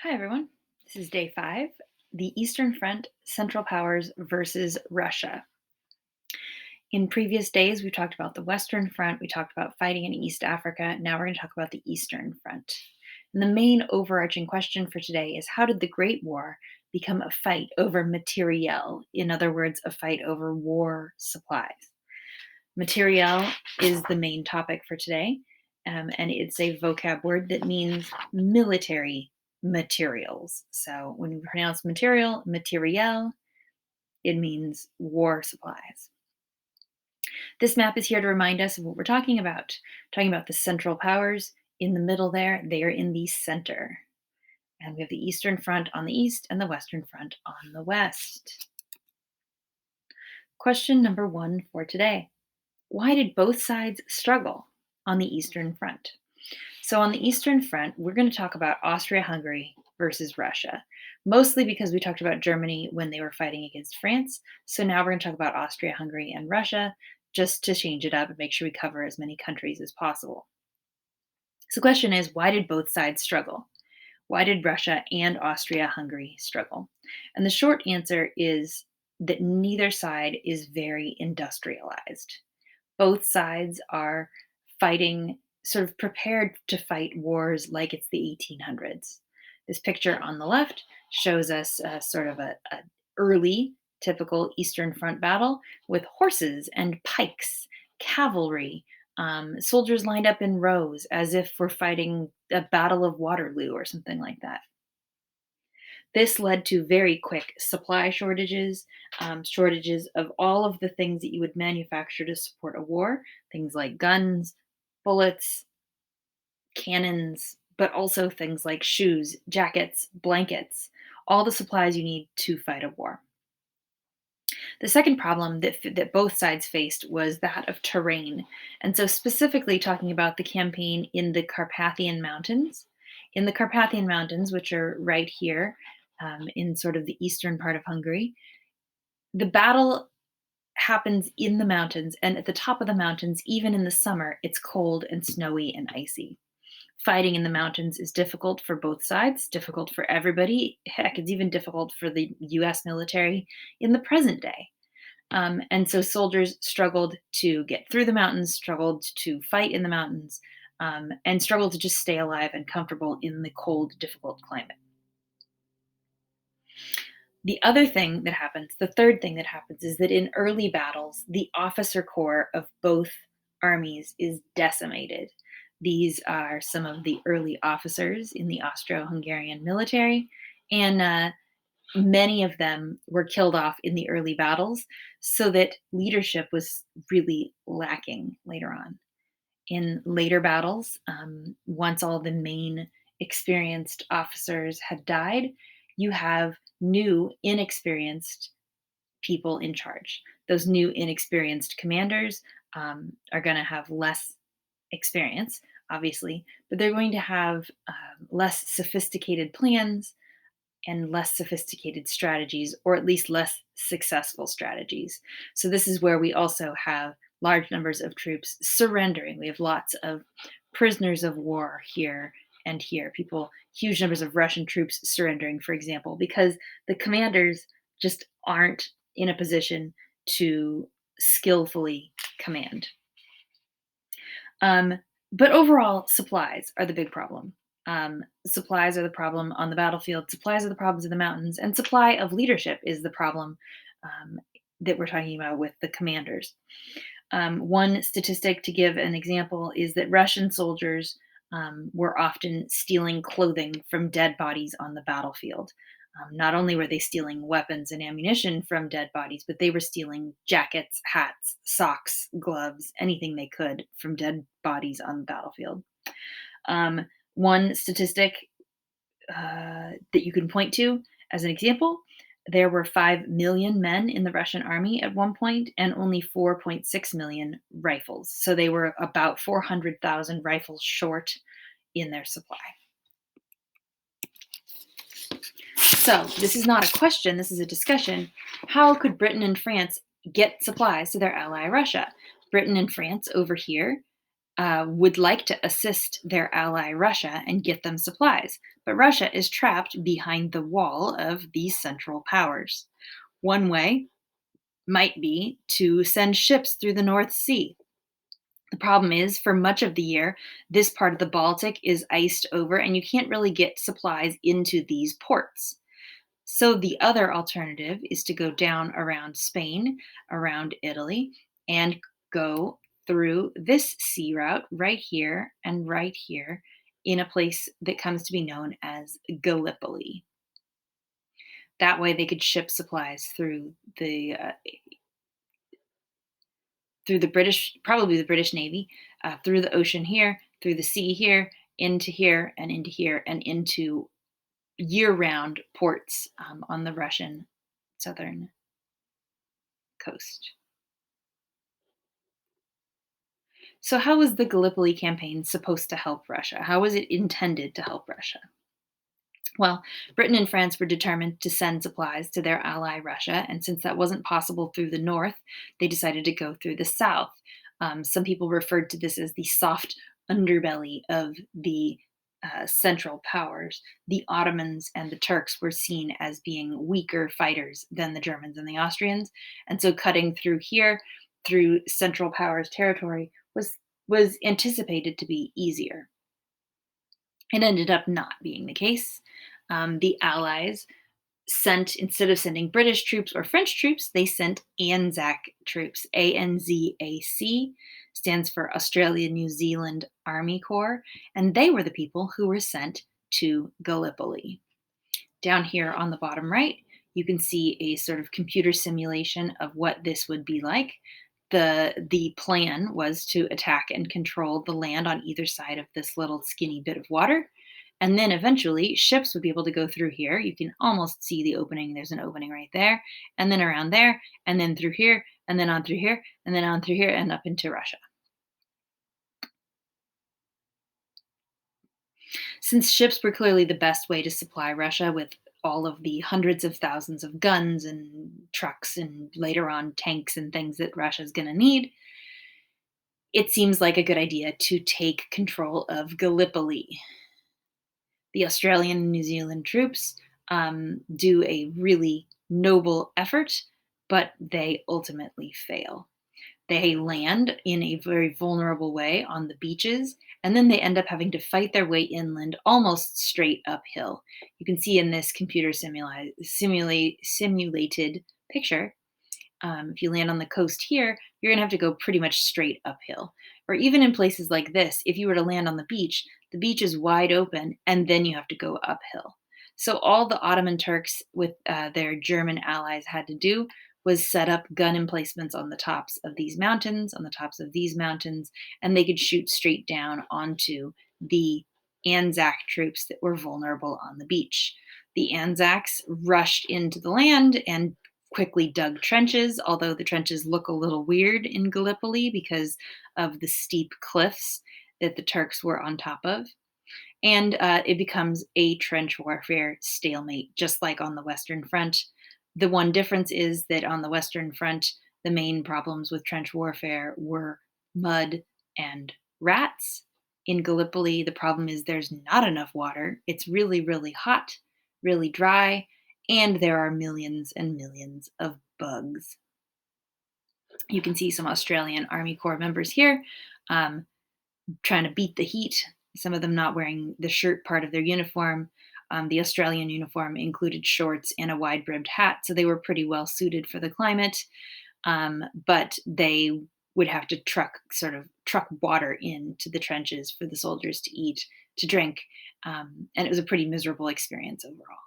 Hi, everyone. This is day 5, the Eastern Front, Central Powers versus Russia. In previous days, we talked about the Western Front, we talked about fighting in East Africa. Now we're going to talk about the Eastern Front. And the main overarching question for today is how did the Great War become a fight over materiel? In other words, a fight over war supplies. Materiel is the main topic for today, and it's a vocab word that means military materials. So when we pronounce materiel, it means war supplies. This map is here to remind us of what we're talking about. Talking about the Central Powers in the middle there, they are in the center. And we have the Eastern Front on the east and the Western Front on the west. Question number 1 for today. Why did both sides struggle on the Eastern Front? So, on the Eastern Front, we're going to talk about Austria Hungary versus Russia, mostly because we talked about Germany when they were fighting against France. So, now we're going to talk about Austria Hungary and Russia just to change it up and make sure we cover as many countries as possible. So, the question is why did both sides struggle? Why did Russia and Austria Hungary struggle? And the short answer is that neither side is very industrialized. Both sides are fighting, sort of prepared to fight wars like it's the 1800s. This picture on the left shows us sort of a early typical Eastern Front battle with horses and pikes, cavalry, soldiers lined up in rows as if we're fighting a battle of Waterloo or something like that. This led to very quick supply shortages, shortages of all of the things that you would manufacture to support a war, things like guns, bullets, cannons, but also things like shoes, jackets, blankets, all the supplies you need to fight a war. The second problem that both sides faced was that of terrain. And so, specifically talking about the campaign in the Carpathian Mountains. In the Carpathian Mountains, which are right here in sort of the eastern part of Hungary, the battle happens in the mountains. And at the top of the mountains, even in the summer, it's cold and snowy and icy. Fighting in the mountains is difficult for both sides, difficult for everybody. Heck, it's even difficult for the US military in the present day. And so soldiers struggled to get through the mountains, struggled to fight in the mountains, and struggled to just stay alive and comfortable in the cold, difficult climate. The other thing that happens, the third thing that happens, is that in early battles, the officer corps of both armies is decimated. These are some of the early officers in the Austro Hungarian military, and many of them were killed off in the early battles, so that leadership was really lacking later on. In later battles, once all the main experienced officers had died, you have new, inexperienced people in charge. Those new, inexperienced commanders are going to have less experience, obviously, but they're going to have less sophisticated plans and less sophisticated strategies, or at least less successful strategies. So, this is where we also have large numbers of troops surrendering. We have lots of prisoners of war here and here. People, huge numbers of Russian troops surrendering, for example, because the commanders just aren't in a position to skillfully command. But overall, supplies are the big problem. Supplies are the problem on the battlefield. Supplies are the problems in the mountains, and supply of leadership is the problem that we're talking about with the commanders. One statistic to give an example is that Russian soldiers were often stealing clothing from dead bodies on the battlefield. Not only were they stealing weapons and ammunition from dead bodies, but they were stealing jackets, hats, socks, gloves, anything they could from dead bodies on the battlefield. One statistic that you can point to as an example, there were 5 million men in the Russian army at one point and only 4.6 million rifles. So they were about 400,000 rifles short in their supply. So this is not a question, this is a discussion. How could Britain and France get supplies to their ally Russia? Britain and France over here would like to assist their ally Russia and get them supplies, but Russia is trapped behind the wall of these central powers. One way might be to send ships through the North Sea. The problem is, for much of the year, this part of the Baltic is iced over, and you can't really get supplies into these ports. So, the other alternative is to go down around Spain, around Italy, and go through this sea route right here in a place that comes to be known as Gallipoli. That way, they could ship supplies through the British, probably the British Navy, through the ocean here, through the sea here, and into year-round ports on the Russian southern coast. So, how was the Gallipoli campaign supposed to help Russia? How was it intended to help Russia? Well, Britain and France were determined to send supplies to their ally Russia, and since that wasn't possible through the north, they decided to go through the south. Some people referred to this as the soft underbelly of the Central Powers. The Ottomans and the Turks were seen as being weaker fighters than the Germans and the Austrians, and so cutting through here, through Central Powers territory, was anticipated to be easier. It ended up not being the case. The Allies sent, instead of sending British troops or French troops, they sent ANZAC troops. ANZAC stands for Australia New Zealand Army Corps, and they were the people who were sent to Gallipoli. Down here on the bottom right, you can see a sort of computer simulation of what this would be like. The plan was to attack and control the land on either side of this little skinny bit of water. And then eventually ships would be able to go through here. You can almost see the opening. There's an opening right there, and then around there, and then through here, and then on through here, and then on through here, and up into Russia. Since ships were clearly the best way to supply Russia with all of the hundreds of thousands of guns and trucks and later on tanks and things that Russia's going to need, it seems like a good idea to take control of Gallipoli. The Australian and New Zealand troops do a really noble effort, but they ultimately fail. They land in a very vulnerable way on the beaches, and then they end up having to fight their way inland almost straight uphill. You can see in this computer simulated picture, if you land on the coast here, you're going to have to go pretty much straight uphill. Or even in places like this, if you were to land on the beach is wide open, and then you have to go uphill. So all the Ottoman Turks with their German allies had to do was set up gun emplacements on the tops of these mountains, and they could shoot straight down onto the Anzac troops that were vulnerable on the beach. The Anzacs rushed into the land and quickly dug trenches, although the trenches look a little weird in Gallipoli because of the steep cliffs that the Turks were on top of. And it becomes a trench warfare stalemate, just like on the Western Front. The one difference is that on the Western Front, the main problems with trench warfare were mud and rats. In Gallipoli, the problem is there's not enough water. It's really, really hot, really dry, and there are millions and millions of bugs. You can see some Australian Army Corps members here um, trying to beat the heat, some of them not wearing the shirt part of their uniform. The Australian uniform included shorts and a wide brimmed hat, so they were pretty well suited for the climate. But they would have to truck water into the trenches for the soldiers to eat, to drink, and it was a pretty miserable experience overall.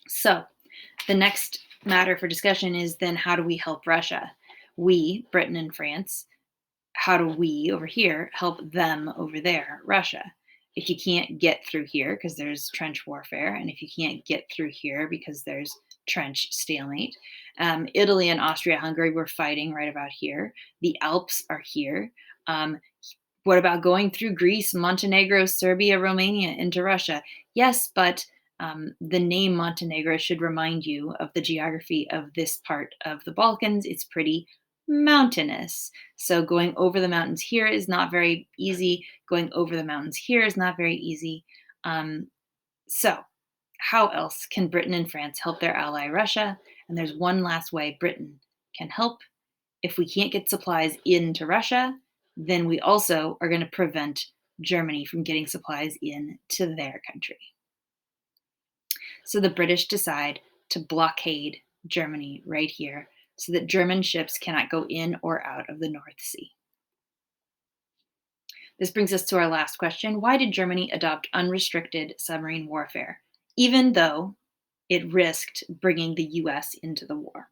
So, the next matter for discussion is then how do we help Russia? We, Britain and France, how do we over here help them over there, Russia? If you can't get through here because there's trench warfare, and if you can't get through here because there's trench stalemate, Italy and Austria Hungary were fighting right about here. The Alps are here. What about going through Greece, Montenegro, Serbia, Romania into Russia? Yes, but the name Montenegro should remind you of the geography of this part of the Balkans. It's pretty mountainous. So going over the mountains here is not very easy. Going over the mountains here is not very easy. Um, so, how else can Britain and France help their ally Russia? And there's one last way Britain can help. If we can't get supplies into Russia, then we also are going to prevent Germany from getting supplies in to their country. So the British decide to blockade Germany right here so that German ships cannot go in or out of the North Sea. This brings us to our last question. Why did Germany adopt unrestricted submarine warfare, even though it risked bringing the US into the war?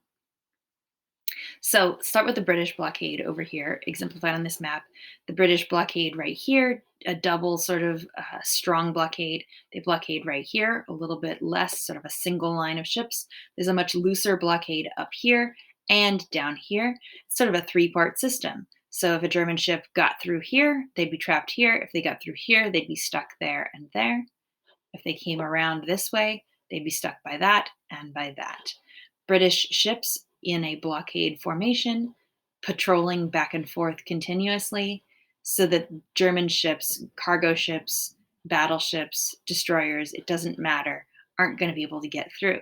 So start with the British blockade over here, exemplified on this map. The British blockade right here, a double sort of strong blockade. They blockade right here, a little bit less, sort of a single line of ships. There's a much looser blockade up here and down here. It's sort of a three-part system. So if a German ship got through here, they'd be trapped here. If they got through here, they'd be stuck there and there. If they came around this way, they'd be stuck by that and by that. British ships in a blockade formation, patrolling back and forth continuously, so that German ships, cargo ships, battleships, destroyers, it doesn't matter, aren't going to be able to get through.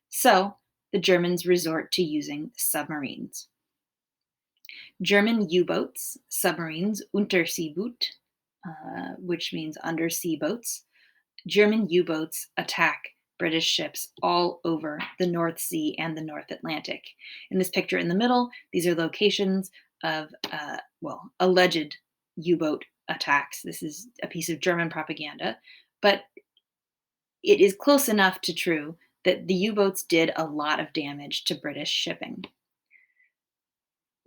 So the Germans resort to using submarines. German U-boats, submarines, Unterseeboot, which means undersea boats. German U-boats attack British ships all over the North Sea and the North Atlantic. In this picture in the middle, these are locations of, alleged U-boat attacks. This is a piece of German propaganda, but it is close enough to true that the U-boats did a lot of damage to British shipping.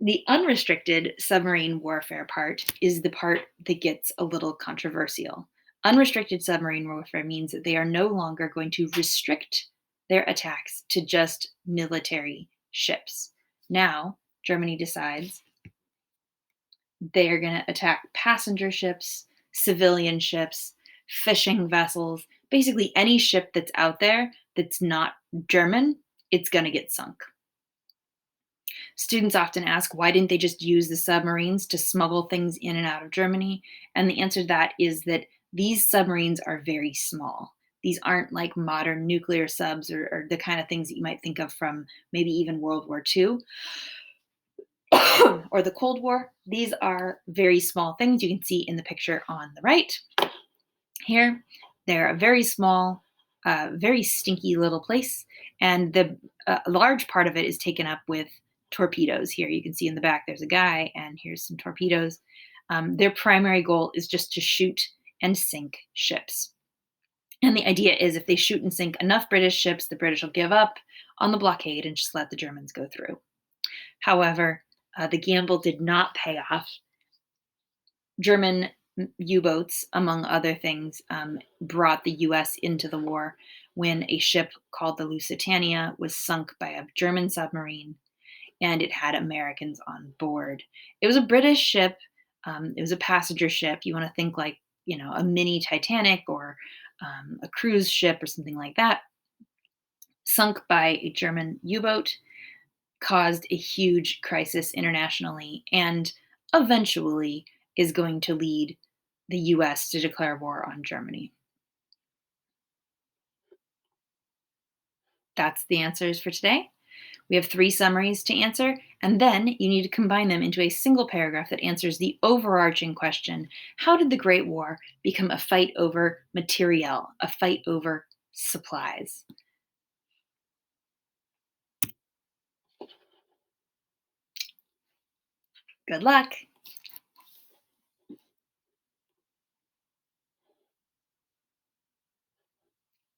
The unrestricted submarine warfare part is the part that gets a little controversial. Unrestricted submarine warfare means that they are no longer going to restrict their attacks to just military ships. Now, Germany decides they are going to attack passenger ships, civilian ships, fishing vessels, basically any ship that's out there that's not German, it's going to get sunk. Students often ask, why didn't they just use the submarines to smuggle things in and out of Germany? And the answer to that is that these submarines are very small. These aren't like modern nuclear subs or the kind of things that you might think of from maybe even World War II or the Cold War. These are very small things you can see in the picture on the right. Here, they're a very small, very stinky little place, and the large part of it is taken up with torpedoes. Here you can see in the back there's a guy, and here's some torpedoes. Their primary goal is just to shoot and sink ships. And the idea is if they shoot and sink enough British ships, the British will give up on the blockade and just let the Germans go through. However, the gamble did not pay off. German U-boats, among other things, brought the U.S. into the war when a ship called the Lusitania was sunk by a German submarine, and it had Americans on board. It was a British ship. It was a passenger ship. You want to think like, a mini Titanic or a cruise ship or something like that. Sunk by a German U-boat, caused a huge crisis internationally, and eventually is going to lead the US to declare war on Germany. That's the answers for today. We have 3 summaries to answer, and then you need to combine them into a single paragraph that answers the overarching question: how did the Great War become a fight over materiel, a fight over supplies? Good luck.